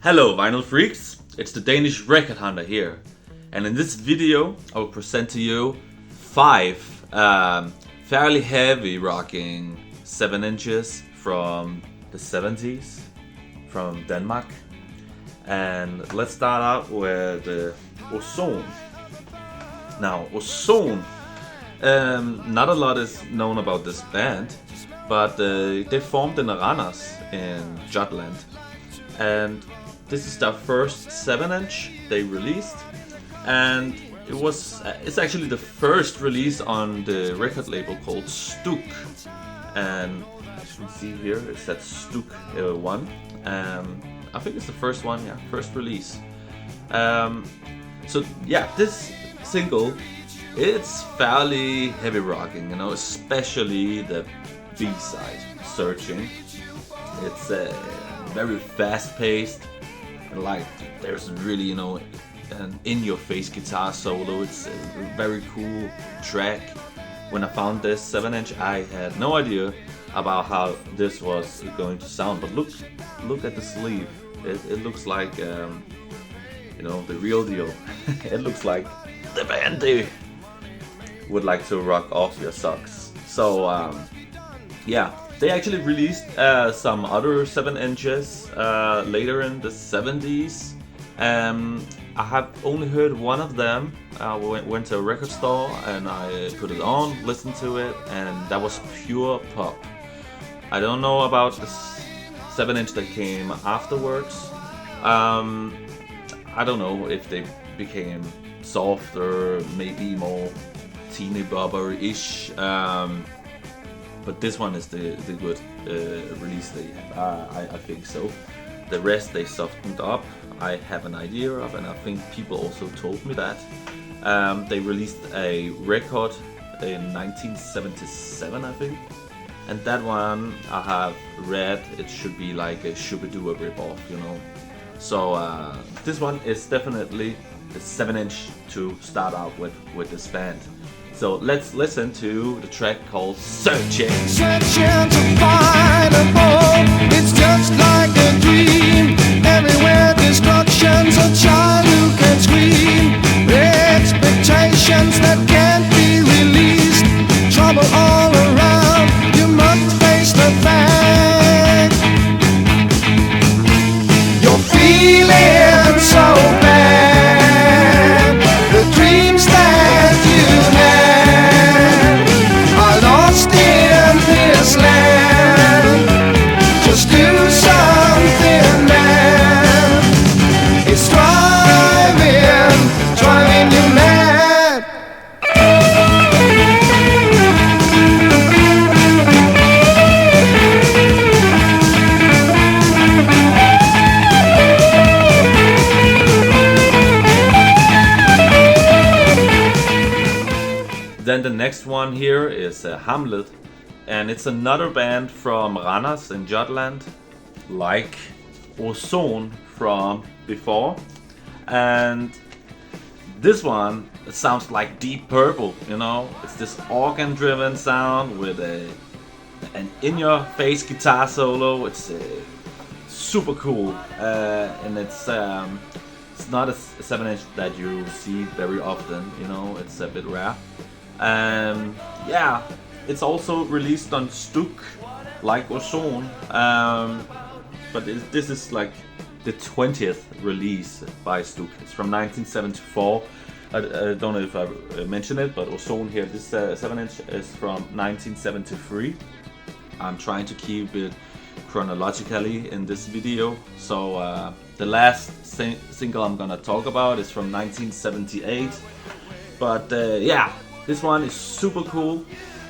Hello vinyl freaks, it's the Danish record hunter here, and in this video I will present to you 5 fairly heavy rocking 7 inches from the 70s from Denmark. And let's start out with Ozone. Now Ozone, not a lot is known about this band, but they formed in Randers in Jutland, and this is their first 7-inch they released, and it's actually the first release on the record label called Stuk, and as you can see here it says Stuk 1. I think it's the first one, yeah, first release. So yeah, this single, it's fairly heavy rocking, you know, especially the B-side, Searching. It's very fast paced. Like there's really, you know, an in-your-face guitar solo. It's a very cool track. When I found this 7-inch, I had no idea about how this was going to sound. But look at the sleeve. It looks like you know, the real deal. It looks like the band they would like to rock off your socks. So yeah. They actually released some other 7 inches later in the 70s. I have only heard one of them. I went to a record store and I put it on, listened to it, and that was pure pop. I don't know about the 7-inch that came afterwards. I don't know if they became softer, maybe more teeny bobber-ish. But this one is the good release they have. I think so. The rest they softened up. I have an idea of, and I think people also told me that. They released a record in 1977, I think. And that one I have read, it should be like a Shubidua ripoff, you know. So this one is definitely the 7-inch to start out with this band. So let's listen to the track called Searching. Searching to find a home, it's just like a dream. Everywhere destruction's a child who can scream. Expectations that can't be released. Trouble all around, you must face the fact. You're feeling so bad. The dreams that you had land. Just do something, man. It's driving you mad. Then the next one here is Hamlet. And it's another band from Randers in Jutland, like Ozone from before. And this one, it sounds like Deep Purple, you know. It's this organ-driven sound with an in-your-face guitar solo. It's super cool, and it's not a 7-inch that you see very often, you know. It's a bit rare. Yeah. It's also released on Stuk, like Ozone, but this is like the 20th release by Stuk. It's from 1974. I don't know if I mentioned it, but Ozone here, this 7-inch is from 1973. I'm trying to keep it chronologically in this video. So the last single I'm gonna talk about is from 1978. But yeah, this one is super cool.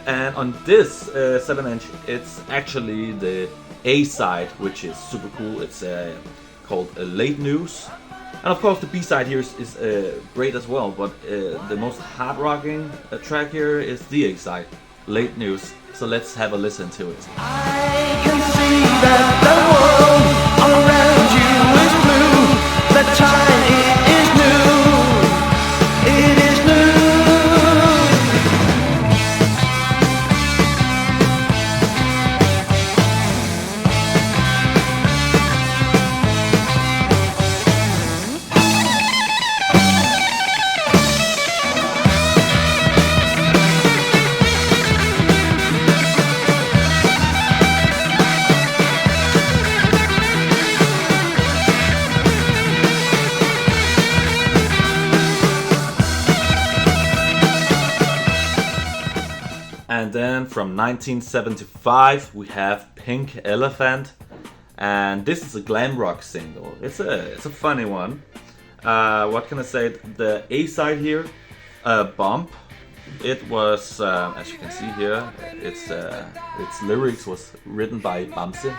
And on this 7-inch, it's actually the A-side, which is super cool. It's called Late News. And of course the B-side here is great as well, but the most hard-rocking track here is the A-side, Late News. So let's have a listen to it. I can see that the world around you is blue. The time is new. It is new. And then from 1975 we have Pink Elephant, and this is a glam rock single. It's a funny one. What can I say? The A side here, Bump. It was, as you can see here, its lyrics was written by Bamse,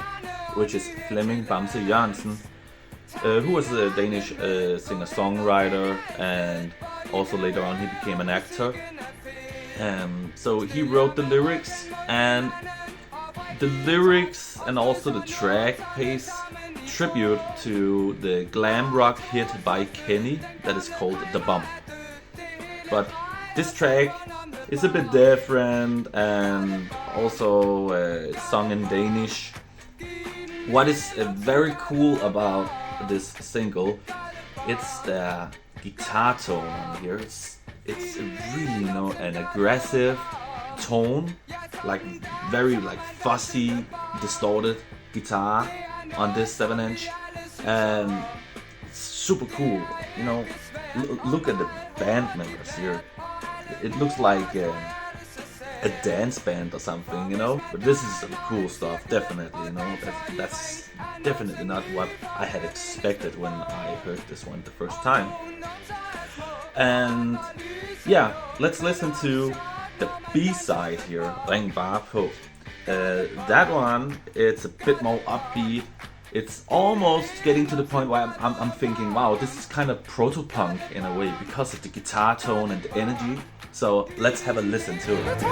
which is Flemming Bamse Jørgensen, who was a Danish singer-songwriter, and also later on he became an actor. So he wrote the lyrics, and also the track pays tribute to the glam rock hit by Kenny that is called The Bump. But this track is a bit different, and also it's sung in Danish. What is very cool about this single, it's the guitar tone on here. It's really, an aggressive tone, like very fussy, distorted guitar on this 7-inch, and it's super cool. Look at the band members here. It looks like a dance band or something, But this is some cool stuff, definitely, That's definitely not what I had expected when I heard this one the first time. And yeah, let's listen to the B-side here, Ring Bare På. That one, it's a bit more upbeat. It's almost getting to the point where I'm thinking, wow, this is kind of proto-punk in a way because of the guitar tone and the energy. So let's have a listen to it.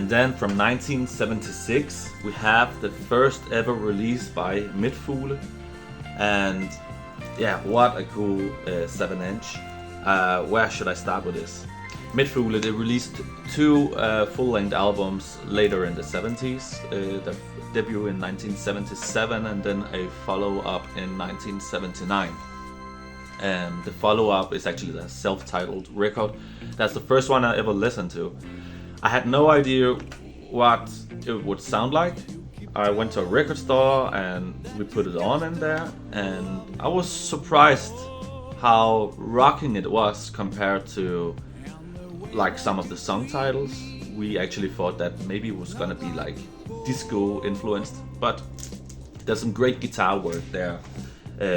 Then from 1976 we have the first ever release by Midtfugle, and yeah, what a cool 7-inch. Where should I start with this? Midtfugle, they released 2 full-length albums later in the 70s, the debut in 1977 and then a follow-up in 1979. And the follow-up is actually the self-titled record. That's the first one I ever listened to. I had no idea what it would sound like. I went to a record store and we put it on in there, and I was surprised how rocking it was compared to some of the song titles. We actually thought that maybe it was gonna be disco influenced, but there's some great guitar work there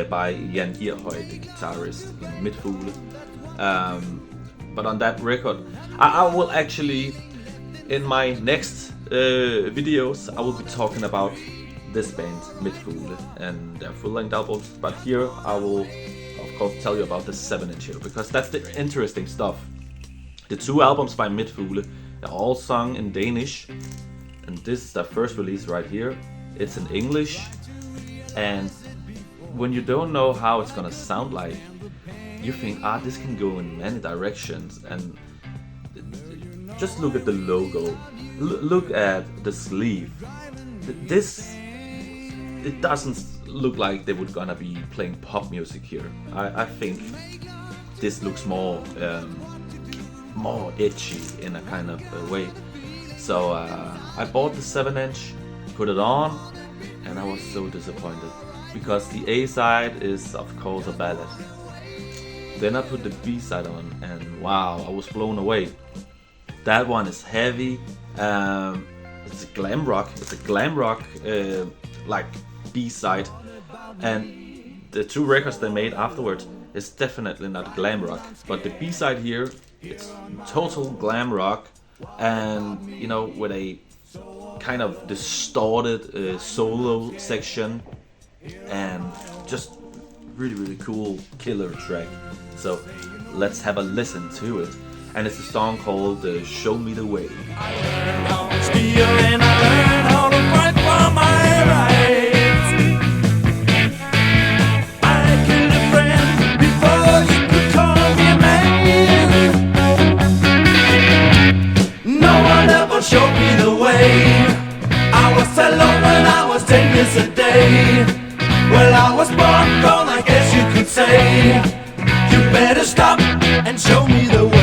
by Jan Irhøj, the guitarist in Midtfugle. But on that record, I will actually, in my next videos, I will be talking about this band, Midtfugle, and their full-length albums. But here I will, of course, tell you about the 7-inch here, because that's the interesting stuff. The 2 albums by Midtfugle, they're all sung in Danish, and this is their first release right here. It's in English, and when you don't know how it's gonna sound like, you think, this can go in many directions. And just look at the logo, look at the sleeve. It doesn't look like they would gonna be playing pop music here. I think this looks more edgy in a kind of a way. So I bought the 7-inch, put it on, and I was so disappointed because the A side is of course a ballad. Then I put the B side on, and wow, I was blown away. That one is heavy. It's a glam rock. It's a glam rock B side, and the 2 records they made afterwards is definitely not glam rock. But the B side here, it's total glam rock, and with a kind of distorted solo section, and just really cool killer track. So let's have a listen to it. And it's a song called Show Me the Way. I learned how to steal and I learned how to fight for my rights. better stop and show me the way.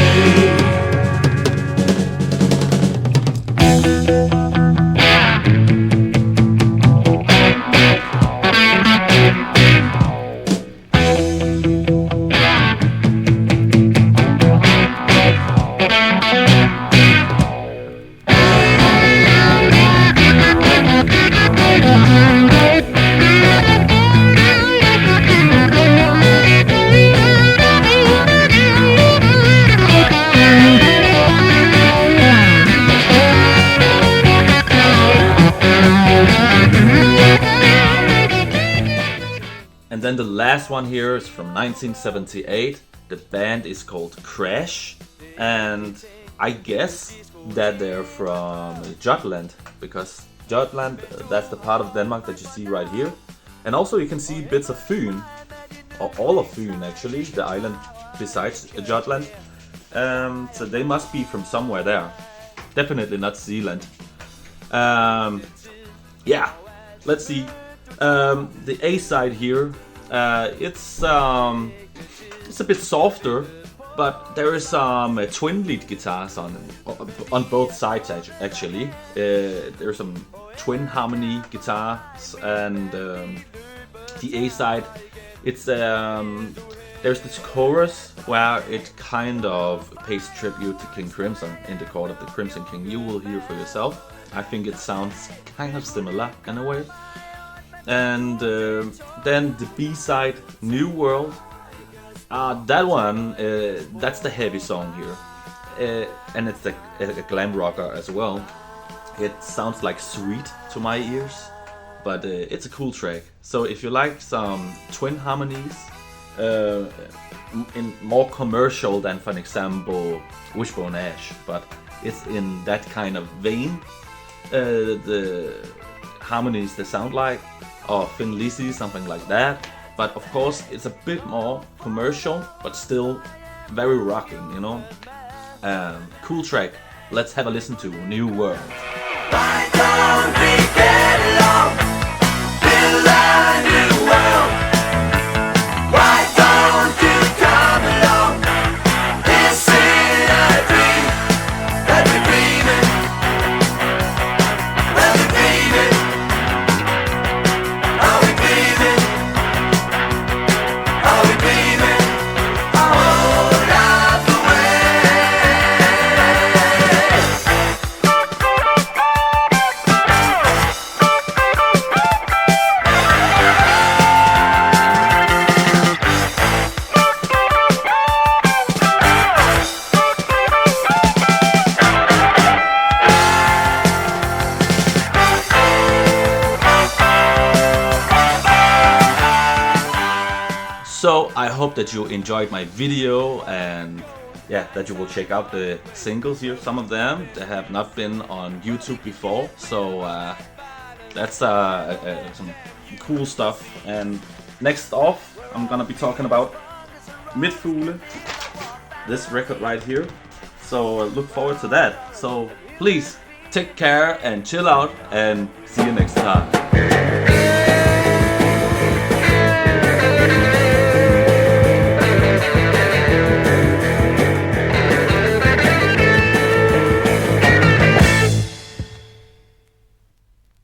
And then the last one here is from 1978. The band is called Crash, and I guess that they're from Jutland, because Jutland, that's the part of Denmark that you see right here. And also you can see bits of Fyn, or all of Fyn actually, the island besides Jutland. So they must be from somewhere there. Definitely not Zealand. Yeah, let's see. The A side here, it's a bit softer, but there is some twin lead guitars on both sides actually. There's some twin harmony guitars, and the A side, it's there's this chorus where it kind of pays tribute to King Crimson in the Court of the Crimson King. You will hear for yourself. I think it sounds kind of similar in a way. And then the B side, New World. That one, that's the heavy song here, and it's a glam rocker as well. It sounds like Sweet to my ears, but it's a cool track. So if you like some twin harmonies, in more commercial than, for example, Wishbone Ash, but it's in that kind of vein. The harmonies they sound like, or Thin Lizzy, something like that. But of course, it's a bit more commercial, but still very rocking, you know. Cool track. Let's have a listen to New World. Why don't we get along? Build a new world. Why don't you come along? This is a dream that we're dreaming. That we're dreaming. Are we dreaming? Are we dreaming? Our whole life away. So I hope that you enjoyed my video, and yeah, that you will check out the singles here. Some of them that have not been on YouTube before, so that's some cool stuff. And next off, I'm gonna be talking about Midfugle, this record right here. So look forward to that. So please take care and chill out, and see you next time.